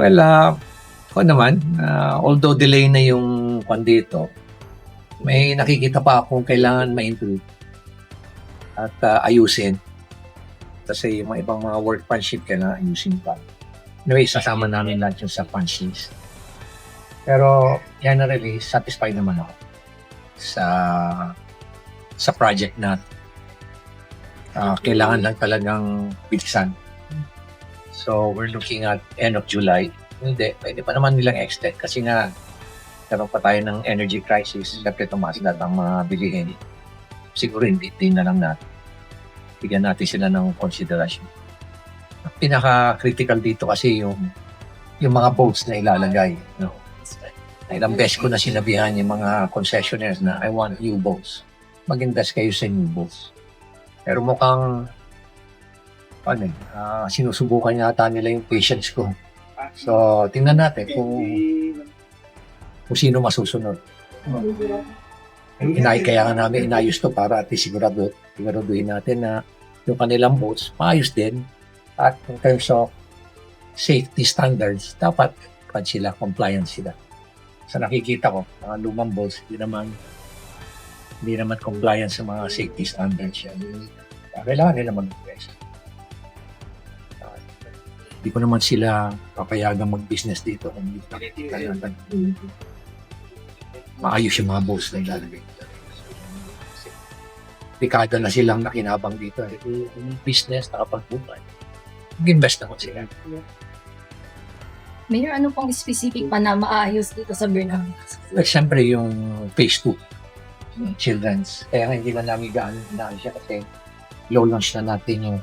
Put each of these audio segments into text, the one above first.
Well, ako naman, although delay na yung dito, may nakikita pa akong kailangan ma-improve at ayusin. Kasi yung mga ibang mga workmanship kailangan ayusin pa. Anyway, sasama namin lahat yung sa punch list. Pero generally, satisfied naman ako sa project na kailangan lang talagang bilisan. So, we're looking at end of July. Hindi, pwede pa naman nilang extend kasi nga karoon pa tayo ng energy crisis. Siyempre, tumaas lahat ang mga bilihin. Siguro hindi na lang natin. Bigyan natin sila ng consideration. Ang pinaka-critical dito kasi yung mga boats na ilalagay. No? Ilang beses ko na sinabihan yung mga concessionaires na I want new boats. Mag-invest kayo sa new boats. Pero mukhang sinusubukan yata nila yung patience ko. So, tingnan natin kung sino masusunod. Kaya nga namin inayos to para at least siguraduhin natin na yung kanilang boats maayos din at in terms of safety standards, dapat sila, compliant sila. Sa nakikita ko, mga lumang boats, hindi naman compliant sa mga safety standards yan. Kailangan nila mag-invest. Hindi ko naman sila papayagang mag-business dito kung hindi maayos yung mga boats na ilalagay. Dekada na silang nakinabang dito. Business, nakapag-buhay. Mag-invest na ko sila. Mayor, ano pong specific pa na maayos dito sa Burnham? Well, siyempre yung phase 2, children's. Kaya nga hindi na namin gaan siya kasi low launch na natin yung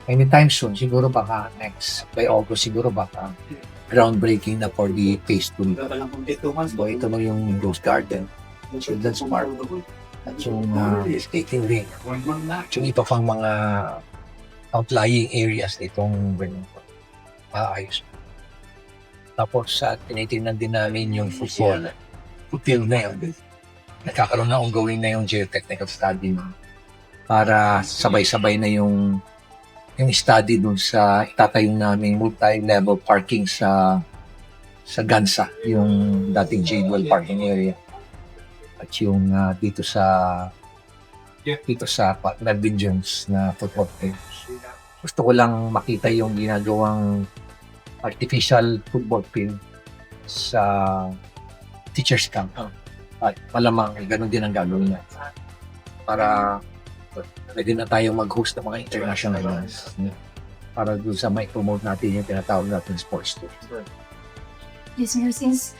anytime soon, siguro baka by August, siguro baka groundbreaking na for the phase 2. So, ito na yung Rose Garden, Children's Park, at yung skating ring, at yung iba pang mga outlying areas nitong maayos. Tapos, tinitingnan din namin yung football field na yun. Nagkakaroon na ongoing na yung geotechnical study para sabay-sabay na yung study dun sa itatayong namin multi-level parking sa Gansa, yung dating Jadewell parking area. At yung dito sa Melvin Jones na football field. Gusto ko lang makita yung ginagawang artificial football field sa teachers camp. At malamang ganun din ang gagawin niya. Para pwede na tayong mag-host ng mga international events para doon sa may promote natin yung tinatawag natin sports tour. Yes, Mayor, since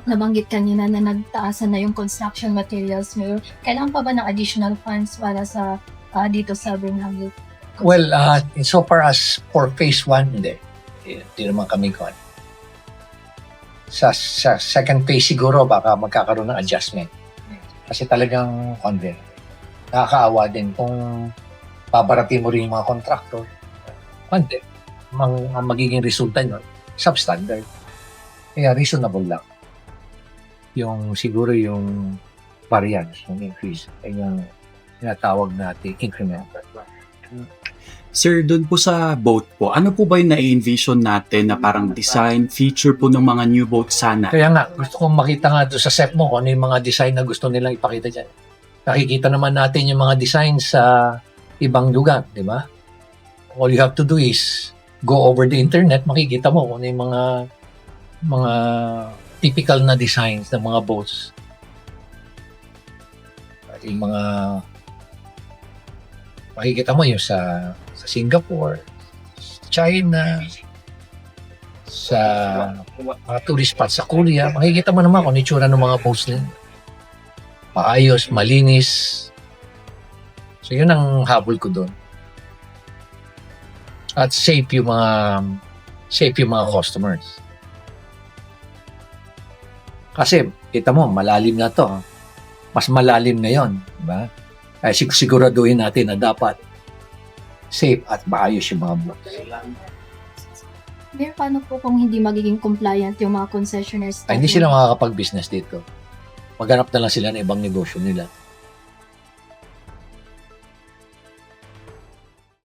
nabanggit kanina na nagtaasan na yung construction materials, Mayor, kailangan pa ba ng additional funds para sa dito sa Burnham? Well, so far as for phase 1, hindi naman kami kon. Sa second phase siguro baka magkakaroon ng adjustment. Kasi talagang nakakaawa din kung babarating mo rin yung mga contractor. Hindi. Ang magiging resulta nyo, substandard. Kaya reasonable lang. Siguro yung variance, yung increase, ay yung tinatawag natin incremental. Sir, doon po sa boat po, ano po ba yung na-envision natin na parang design, feature po ng mga new boat sana? Kaya nga, gusto kong makita nga doon sa set mo kung ano yung mga design na gusto nilang ipakita dyan. Nakikita naman natin yung mga design sa ibang lugar, di ba? All you have to do is go over the internet, makikita mo kung ano yung mga typical na designs ng mga boats. At yung mga makikita mo yung sa Singapore, China, sa mga tourist spots sa Korea, makikita mo naman kung ano yung tsura ng mga boats nila. Maayos, malinis. So, yun ang habol ko doon. At safe yung mga customers. Kasi, kita mo, malalim na to. Mas malalim na yon, diba? Ay siguraduhin natin na dapat safe at maayos yung mga boats. Mayor, paano po kung hindi magiging compliant yung mga concessionaires? Ay, hindi sila makakapag-business dito. Maghanap na lang sila ng ibang negosyo nila.